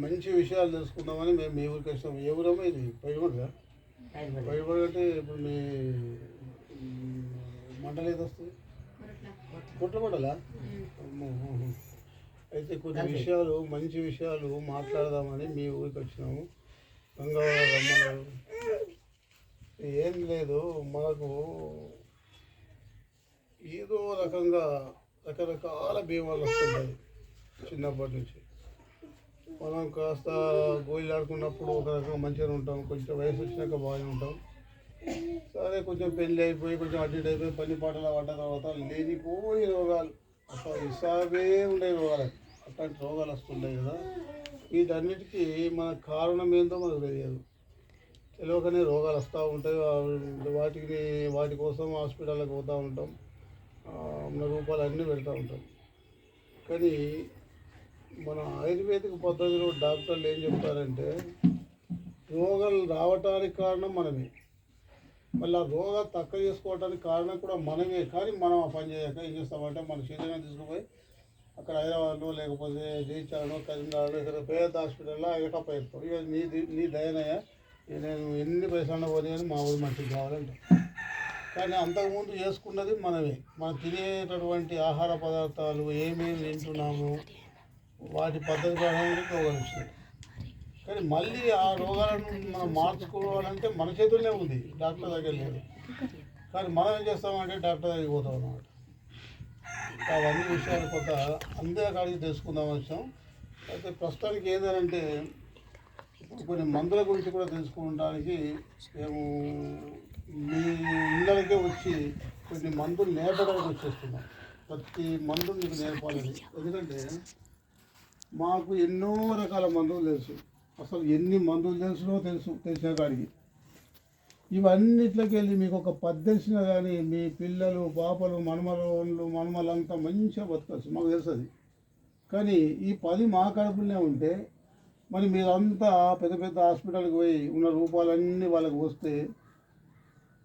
మంచి విషయాలు తెలుసుకుందామని మేము మీ ఊరికి వచ్చాం. ఏ ఊరమ్మా ఇది? పైడిపడగా. పైడిపడ అంటే ఇప్పుడు మీ మండలి ఏది వస్తుంది? కొట్టపడాలా? అయితే కొన్ని విషయాలు మంచి విషయాలు మాట్లాడదామని మీ ఊరికి వచ్చినాము. గంగవాడ రమ్మన్నారు. ఏం లేదు, మాకు ఏదో రకంగా రకరకాల బీమాలు వస్తుంటాయి చిన్నప్పటి నుంచి. మనం కాస్త గోళీలు ఆడుకున్నప్పుడు ఒక రకంగా మంచిగా ఉంటాం, కొంచెం వయసు వచ్చినాక బాగానే ఉంటాం. సరే కొంచెం పెళ్ళి అయిపోయి కొంచెం అటు ఇటు అయిపోయి పని పాటలు పడ్డ తర్వాత లేనిపోయి రోగాలు, అసలు హిసాబే ఉండే రోగాలు, అట్లాంటి రోగాలు వస్తుంటాయి కదా. వీటన్నిటికీ మన కారణం ఏందో మనకు తెలియదు. తెలియకనే రోగాలు వస్తూ ఉంటాయి. వాటి కోసం హాస్పిటల్కి పోతూ ఉంటాం, రూపాయలు అన్నీ పెడతా ఉంటాం. కానీ మన ఆయుర్వేదిక పద్ధతిలో డాక్టర్లు ఏం చెప్తారంటే రోగాలు రావటానికి కారణం మనమే, మళ్ళీ ఆ రోగాలు తక్కువ చేసుకోవడానికి కారణం కూడా మనమే. కానీ మనం ఆ పని చేయక ఏం చేస్తామంటే మన శరీరాన్ని తీసుకుపోయి అక్కడ హైదరాబాద్లో లేకపోతే జయించాలనో కరీంనగర్లో ఇక్కడ పేద హాస్పిటల్లో ఐకప్ అవుతాం. ఇక నీ దయనయ్యా, నేను ఎన్ని పైసలు పోనీ కానీ మా ఊరు మంచిగా కావాలంటే. కానీ అంతకుముందు చేసుకున్నది మనమే. మనం తినేటటువంటి ఆహార పదార్థాలు ఏమేమి తింటున్నాము వాటి పద్ధతి ప్రకారం రోగాలు వస్తాయి. కానీ మళ్ళీ ఆ రోగాలను మనం మార్చుకోవాలంటే మన చేతుల్లోనే ఉంది, డాక్టర్ దగ్గర లేదు. కానీ మనం ఏం చేస్తామంటే డాక్టర్ దగ్గరికి పోతాం అన్నమాట. అవన్నీ విషయాలు కొంత అందరి కాడికి తెలుసుకుందాం వచ్చాం. అయితే ప్రస్తుతానికి ఏంటంటే కొన్ని మందుల గురించి కూడా తెలుసుకోవడానికి మేము మీ ఇళ్ళకే వచ్చి కొన్ని మందులు నేర్పడానికి వచ్చేస్తున్నాం. ప్రతి మందు మీకు నేర్పాలని. ఎందుకంటే మాకు ఎన్నో రకాల మందులు తెలుసు, అసలు ఎన్ని మందులు తెలిసిన కాడికి ఇవన్నిట్లోకి వెళ్ళి మీకు ఒక 10 తెలిసినా కానీ మీ పిల్లలు పాపలు మనమలంతా మంచిగా బతకచ్చు, మాకు తెలుస్తుంది. కానీ ఈ 10 మా కడుపులోనే ఉంటే మరి మీరంతా పెద్ద పెద్ద హాస్పిటల్కి పోయి ఉన్న రూపాయలన్నీ వాళ్ళకి వస్తే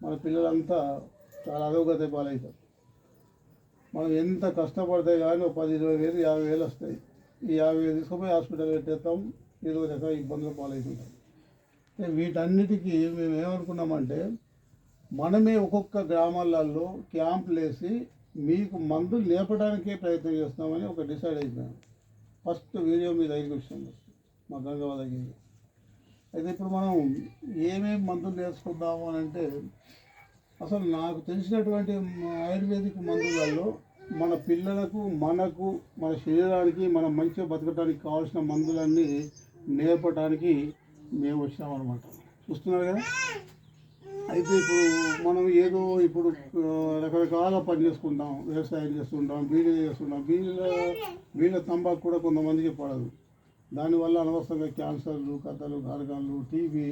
మన పిల్లలంతా చాలా అధోగతి పాలవుతారు. మనం ఎంత కష్టపడితే కానీ 10, 20 వేలు 50 వేలు వస్తాయి. ఈ 50 వేలు తీసుకుపోయి హాస్పిటల్ పెట్టేస్తాం, ఏదో రకాల ఇబ్బందులు పాలవుతుంటాం. వీటన్నిటికీ మేము ఏమనుకున్నామంటే మనమే ఒక్కొక్క గ్రామాలలో క్యాంపులు వేసి మీకు మందులు నేర్పడానికే ప్రయత్నం చేస్తామని ఒక డిసైడ్ అయిపోయాం. ఫస్ట్ వీడియో మీ దగ్గరికి వచ్చాము, మా గంగవ్వ దగ్గరికి. అయితే ఇప్పుడు మనం ఏమేమి మందులు నేర్చుకుందాము అని అంటే, అసలు నాకు తెలిసినటువంటి ఆయుర్వేదిక్ మందులలో మన పిల్లలకు, మనకు, మన శరీరానికి, మనం మంచిగా బతకడానికి కావాల్సిన మందులన్నీ నేర్పడానికి మేము వచ్చినామన్నమాట. చూస్తున్నారు కదా. అయితే ఇప్పుడు మనం ఏదో ఇప్పుడు రకరకాల పని చేసుకుంటాం, వ్యవసాయం చేస్తుంటాం, బీడీ చేస్తుంటాం. బీడీల తంబాకు కూడా కొంతమందికి పడదు. దానివల్ల అనవసరంగా క్యాన్సర్లు, కథలు, గారగాలు, టీబీ,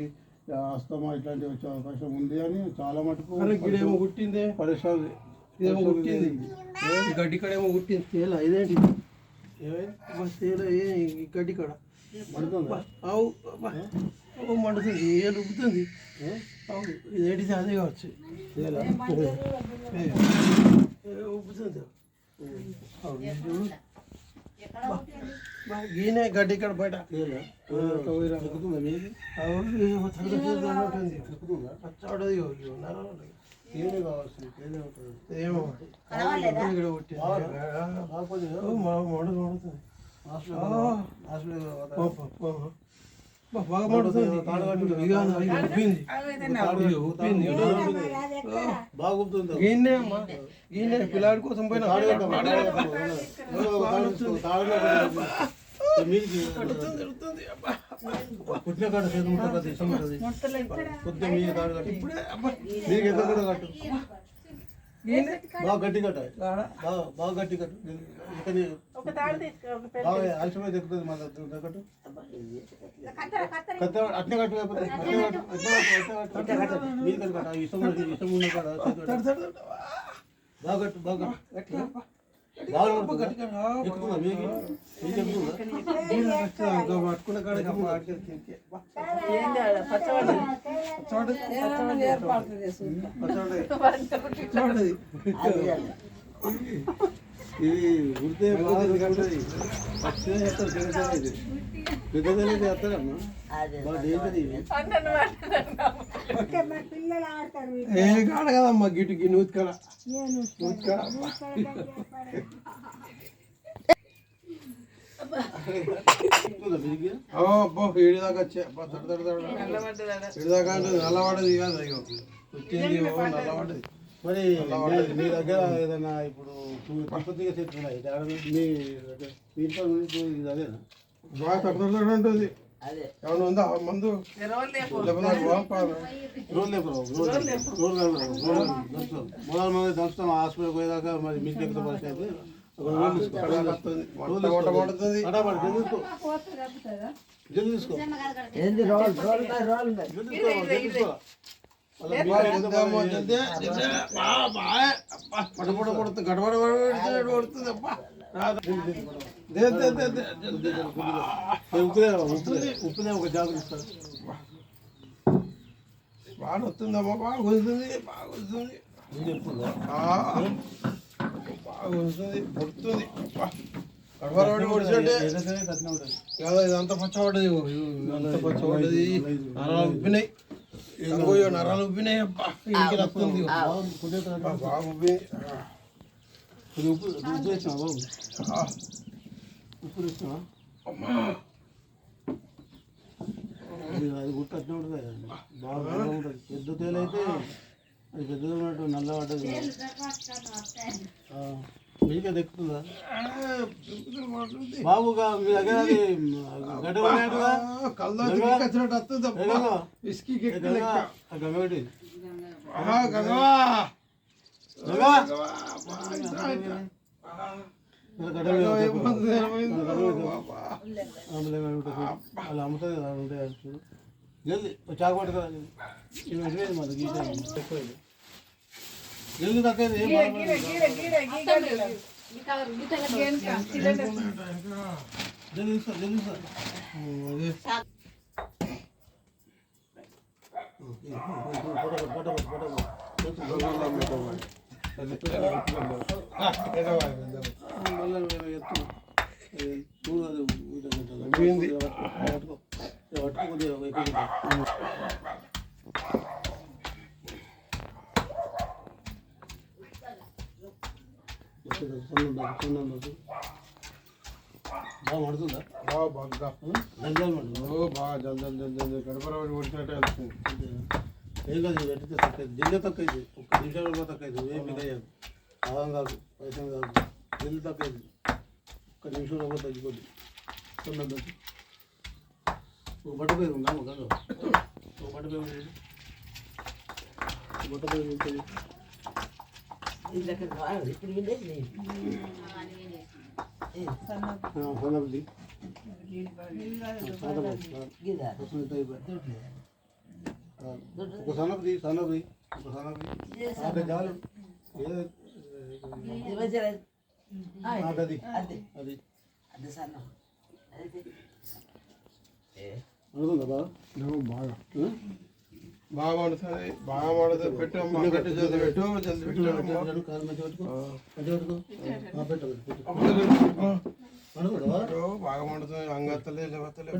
అస్తమా ఇట్లాంటివి వచ్చే అవకాశం ఉంది అని చాలా మటుకు పుట్టిందే పరిశ్రమ గడ్డి కడ ఏమో పుట్టింది. తేల ఇదేంటి తేల గడ్డి కడ మండుతుంది, ఏలు ఉబ్బుతుంది. ఇదేంటి అదే కావచ్చు, ఉబ్బుతుంది. గీనే గడ్డి ఇక్కడ బయట ఏమో బాగా మండుతుంది. గీనే అమ్మా, గీనే పిల్లాడి కోసం పోయిన పుట్టిన కాడ చేతి ఉంటుంది, ఇష్టం ఉంటుంది. కొద్దిగా మీ కాడు కట్టి మీకు ఎంత కూడా కట్టు, బాగా గట్టి కట్టాలి, బాగా గట్టి కట్టు. బాగా అలసిపోయి ఎక్కుతుంది మన కట్టు. అట్నే కట్టు, లేకపోతే మీ కట్టు కట్ట ఇష్టం ఉన్న కాడ బాగా కట్టు, బాగా గట్టి పట్టుకున్న కాడ ఇది ఉడితే బాగా పచ్చిగా చేస్తారు. ఇది పెద్దదనే చేస్తారమ్మా ఏ కాడ కదమ్మా గిటుకి నూతికడ ఏడు దాకా వచ్చా ఏడుదాకా అంటే నల్లబడ్డది కాదు అయ్యో వచ్చింది నల్లబడ్డది. మరి మీ దగ్గర ఏదైనా ఇప్పుడు తిరుపతిగా చెట్లు ఉన్నాయి మీ ఇంట్లో ఇది అదేనా బాగా తక్కువ ఉంటుంది. ఏమైనా ఉందా మందు మొదలు మంది దంచుతాం హాస్పిటల్ పోయేదాకా మరి మీకు ఎంత పరిస్థితి అయితే జల్దీ తీసుకో ఉప్పునే ఒక జాగ్రత్త ఇస్తారు బాగా వస్తుందమ్మా బాగా వస్తుంది బాగా వస్తుంది బాగా వస్తుంది పుడుతుంది కడవరవాడి పొడిచంటే ఇదంతా పచ్చబడ్డది ఇదంతా పచ్చబడ్డది నరాలు ఉప్పినాయి నరాలు ఉప్పినాయి అబ్బా ఇంటికి వస్తుంది బాగా ఉప్పినాయి ఉప్పు తెచ్చినా బాబు ఉప్పు తెచ్చినా అది గుట్ట అట్లా ఉంటుంది బాగా ఉంటుంది పెద్ద తేలు అయితే అది పెద్దగా ఉన్నట్టు నల్ల పడ్డది మీకే దక్కుతుందా బాబుగా మీ దగ్గర అది గడ్డ ఉన్నాయట్టుగా వచ్చినట్టు వస్తుంది గంగటి అలా అమ్ముతుంది కదా ఉంటాయి జల్దీ చాకు పట్టుకురా ఇవి ఎటువైంది మరి గీత ఎక్కువైంది జల్దీ తగ్గదు ఏం జల్దీ సార్ జల్దీ సార్ బాగా పడుతుందా బాగా బాగా జల్దీ గడపరవాడి కొట్టినట్టే వస్తుంది. ఏం కాదు పెట్టితే తక్కువ జిల్లు తక్కువ అయింది ఒక్క నిమిషాలు కూడా తక్కువ అయింది ఏం పెద్ద అయ్యాను ఆదాం కాదు పైసలు కాదు జిల్లు తక్కువ అయింది ఒక్క నిమిషంలో కూడా తగ్గిపోద్ది తొందర ఒక బట్ట పేరు ఉందా కాదు ఒక బట్ట పేరు బట్ట పేరు ఉంటుంది సన్నబుద్ధి ఒక సన్నబుద్ధి సన్నబుద్ధి ఒక సన్నబుద్ధి చాలు అది అది అనుకుందా బాగా బాగా బాగా పడుతుంది బాగా పడుతుంది పెట్టు పెట్టు జల్దీ పెట్టు జల్దీ పెట్టు బాగా పడుతుంది అంగత్తలే లేవత్తలే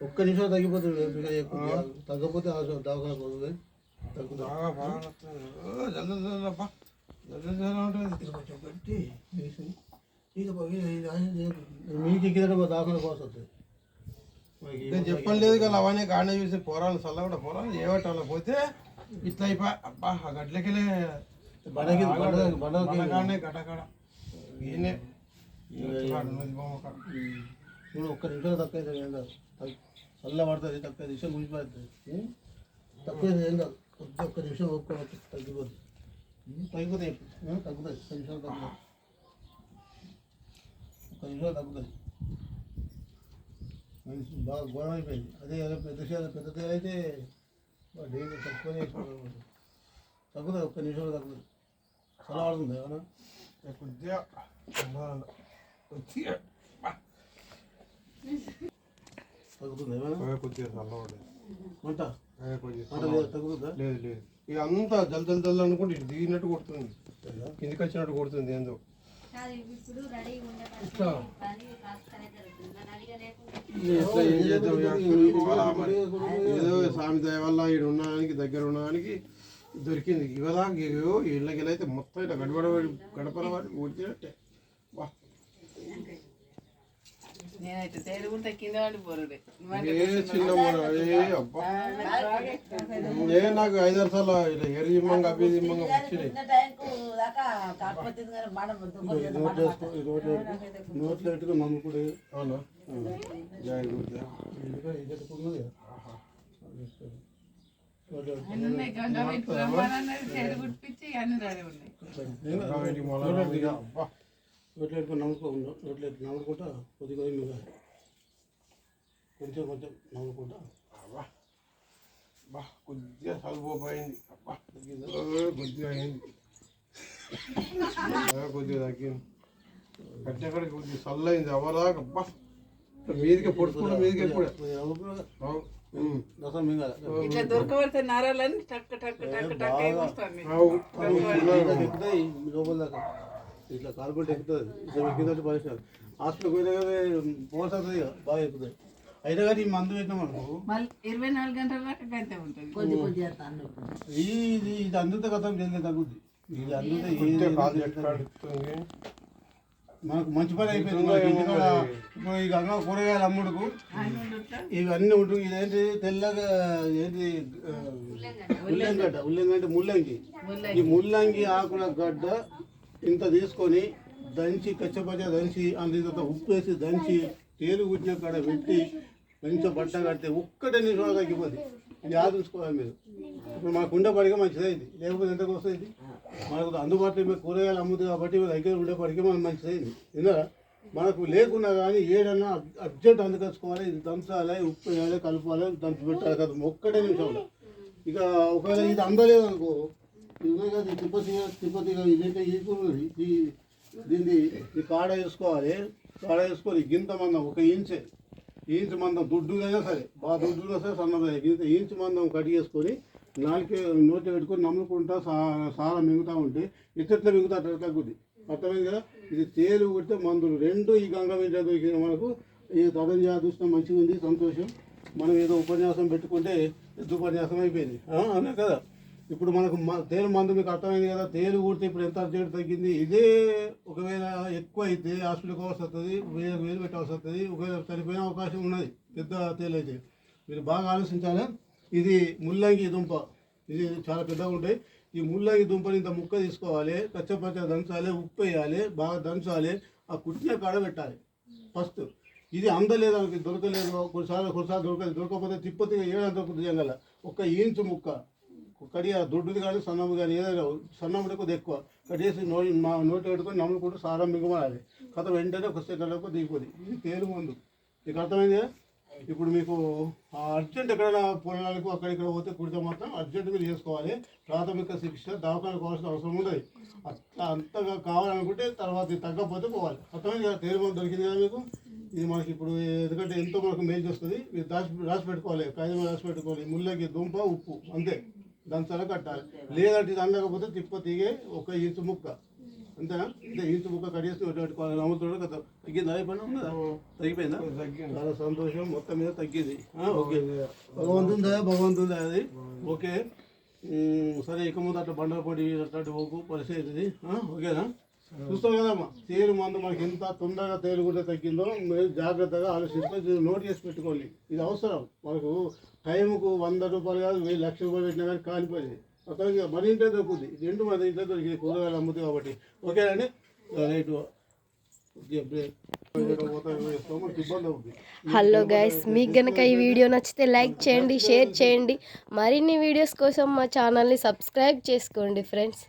ఒక్క నిమిషం తగ్గిపోతుంది తగ్గపోతే దవాఖాన పోతుంది బాగా బాగా జల్దీ జల్దీ అబ్బా జల్దీ జల్దీ ఉంటుంది పెట్టి మీకు ఎక్కితే దవాఖాన కోసం వస్తుంది చెప్పలేదు కదా అవన్నీ గాడిన చూసి పోరాలు చల్ల కూడా పోరాలు ఏవటాల పోతే ఇట్లా అయిపోయి అబ్బా ఆ గడ్లకెళ్ళే బండగానే గడ్డకాడ ఈయనే ఇప్పుడు ఒక్క నిమిషం తక్కువ అవుతుంది ఏం కాదు చల్ల పడుతుంది తక్కువ నిమిషం ముగిపోతుంది తక్కువ ఏం కాదు కొద్దిగా ఒక్క నిమిషం ఒప్పుకోవచ్చు తగ్గిపోతుంది తగ్గుతాయి తగ్గుతుంది ఒక్క నిమిషం తగ్గుతుంది ఒక్క నిమిషం తగ్గుతుంది బాగా ఘోరం అయిపోయింది అదే పెద్ద తేలు అయితే డైలీ తక్కువనే తగ్గుతుంది ఒక్క నిమిషంలో తగ్గుతుంది చల్ల పడుతుంది ఏమన్నా కొద్దిగా కొద్దిగా తగ్గుతుంది ఏమైనా కొద్దిగా చల్లబడేది వంట కొద్దిగా తగ్గుతుందా లేదు లేదు ఇక అంతా జల్ జల్ జల్ అనుకుంటే ఇటు దిగినట్టు కొడుతుంది కిందికి వచ్చినట్టు కొడుతుంది ఏందో ఎట్లా ఏం చేద్దాం ఏదో స్వామి దయ వల్ల ఈడ ఉండడానికి దగ్గర ఉండడానికి దొరికింది ఇవదా ఇళ్ళకి అయితే మొత్తం ఇట్లా గడపల వారికి ఊడిచినట్టే వా నేనైతే తేలుకుంటే కింద పడిపోరుడే అబ్బా నాకు 5-6 సార్లు ఇట్లా ఎర్రి జిమ్మంగా అవి జిమ్మంగా వచ్చినాయి నోట్లో ఎట్టుగా నమ్ముకుడే అవునా జాగ్రత్త అబ్బా నోట్లో ఎట్టుకొని నమ్ముకోకుండా నోట్లో ఎట్టు నమ్ముకుంటా కొద్దిగా మీద కొంచెం కొంచెం నమ్ముకుంటా బా కొద్దిగా సరిపోయింది అబ్బా కొద్దిగా అయింది కొద్దిగా తగ్గింది కట్టెక్కడికి కొద్దిగా చల్లయింది ఎవరాక అబ్బా మీదికి పొడుచుకుంటా మీదికి ఎప్పుడే రసం మింగాల ఇట్లా దొరకబడితే నరాలని టక్ టక్ టక్ టక్ వస్తుంది ఎక్కుతాయి లోపల దాకా ఇట్లా కార్బోట్ ఎక్కుతుంది ఇట్లా ఎక్కిందంటే పరిస్థితి హాస్పిటల్ పోయినా కానీ పోతుంది బాగా ఎక్కుతాయి అయినా కానీ ఈ మందు పెట్టినాం అనుకో మళ్ళీ 24 గంటల దాకా గంటే ఉంటుంది ఇది అందుతో కథం జల్దీ తగ్గుద్ది ఇది అందుతో మనకు మంచి పని అయిపోయింది ఇప్పుడు ఈ గంగా కూరగాయల అమ్ముడుకు ఇవన్నీ ఉంటుంది ఇదేంటి తెల్లగా ఏంటి ముల్లంగి ఈ ముల్లంగి ఆకుల గడ్డ ఇంత తీసుకొని దంచి కచ్చపచ్చ దంచి అందులో ఉప్పు వేసి దంచి తేలు గుట్టిన కాడ పెట్టి మంచిగా బట్ట కడితే ఒక్కటే నిమిషం తగ్గిపోతుంది ఇది ఆదుకోవాలి మీరు ఇప్పుడు మనకు ఉండేపడిగా మంచిదైంది లేకపోతే ఎంతకు వస్తుంది మనకు అందుబాటులో మీరు కూరగాయలు అమ్ముతుంది కాబట్టి మీ దగ్గర ఉండేపడికి మనకు మంచిదైంది ఎందుకంటే మనకు లేకున్నా కానీ ఏడన్నా అర్జెంట్ అందుకొచ్చుకోవాలి ఇది దంచాలి ఉప్పు వేయాలి కలుపుకోవాలి దంచి పెట్టాలి కదా ఒక్కటే నిమిషంలో ఇక ఒకవేళ ఇది అందలేదు అనుకో ఇది తిప్పతిగా ఇదైతే ఈ కూరది దీన్ని ఈ కాడ వేసుకోవాలి కాడ వేసుకొని గింత మందం 1 ఇంచు మందం దుడ్డుదైనా సరే బాగా దుడ్డుగా సరే సన్నదైనా గింత ఇంచు మందం కట్ చేసుకొని నాలుగే నోట్లో పెట్టుకొని నమ్ముకుంటా సారా మింగుతూ ఉంటే ఇట్లా మింగుతా అట్లా తగ్గుద్ది అర్థమైంది కదా ఇది తేలు కొడితే మందులు 2 ఈ గంగ మీద దొరికిన మనకు ఈ తదం అదృష్టం మంచిగా ఉంది సంతోషం మనం ఏదో ఉపన్యాసం పెట్టుకుంటే ఉపన్యాసం అయిపోయింది అవునా కదా ఇప్పుడు మనకు తేలు మందు మీకు అర్థమైంది కదా తేలు కూడితే ఇప్పుడు ఎంత అర్జెంట్ తగ్గింది ఇదే ఒకవేళ ఎక్కువ అయితే హాస్పిటల్కి కావాల్సి వస్తుంది 1000 పెట్టాల్సి వస్తుంది ఒకవేళ చనిపోయిన అవకాశం ఉన్నది పెద్ద తేలు అయితే మీరు బాగా ఆలోచించాలి ఇది ముల్లంగి దుంప ఇది చాలా పెద్దగా ఉంటాయి ఈ ముల్లంగి దుంపని ఇంత ముక్క తీసుకోవాలి కచ్చపచ్చ దంచాలి ఉప్పు వేయాలి బాగా దంచాలి ఆ కుట్టిన కాడ పెట్టాలి ఫస్ట్ ఇది అందలేదు మనకి దొరకలేదు కొన్నిసార్లు దొరకకపోతే తిప్పతిగా ఏడాది దొరుకుతుంది జంగల 1 ఇంచు ముక్క కడిగా దొడ్డుది కానీ సన్నము కానీ ఏదైనా సన్నముడి కొద్ది ఎక్కువ కట్టేసి నోటి పెట్టుకొని నమ్ముకుంటూ సారం మిగమాలి కథ వెంటనే 1 సెకండ్లకు దిగిపోతుంది ఇది తేలు మందు మీకు అర్థమైంది ఇప్పుడు మీకు అర్జెంట్ ఎక్కడైనా పొలాలకు అక్కడిక్కడ పోతే కుడితే మాత్రం అర్జెంట్ మీరు చేసుకోవాలి ప్రాథమిక శిక్ష దవాఖానకు కావాల్సిన అవసరం ఉండదు అట్లా అంతగా కావాలనుకుంటే తర్వాత తగ్గకపోతే పోవాలి అర్థమైంది కదా తేలు మందు దొరికింది కదా మీకు ఇది మనకి ఇప్పుడు ఎందుకంటే ఎంతో మనకు మేలు చేస్తుంది మీరు రాసి పెట్టుకోవాలి కాగితం రాసి పెట్టుకోవాలి ముల్లంగి దుంప ఉప్పు అంతే దంచాల కట్టాలి లేదంటే ఇది అందకపోతే తిప్పతిగే 1 ఇంచు ముక్క అంతేనా ఇంత ఇంచు ముక్క కడిగేసి పెట్టుకోవాలి నమ్ముతాడు కదా తగ్గింది అయిపోయినా ఉన్నదా తగ్గిపోయిందా చాలా సంతోషం మొత్తం మీద తగ్గింది ఓకే భగవంతుందా అది ఓకే సరే ఇక ముందు అట్లా బండల పొడి అట్లాంటి పోకు పరిస్థితి ఓకేనా చూస్తాం కదమ్మా తేలు మందు మనకి ఎంత తొందరగా తేలు కూడా తగ్గిందో మీరు జాగ్రత్తగా ఆలోచిస్తే నోట్ చేసి పెట్టుకోండి ఇది అవసరం మనకు టైంకు 100 రూపాయలు కాదు 1000 లక్ష రూపాయలు పెట్టినా కానీ కాలిపోయింది అతనికి మరి ఇంట్లో దొరుకుతుంది 2 మంది ఇంట్లో దొరికింది కూరగాయలు అమ్ముతాయి కాబట్టి ఓకేనండి రైట్ హలో గైస్ మీకు గనక ఈ వీడియో నచ్చితే లైక్ చేయండి షేర్ చేయండి మరిన్ని వీడియోస్ కోసం మా ఛానల్ని సబ్స్క్రైబ్ చేసుకోండి ఫ్రెండ్స్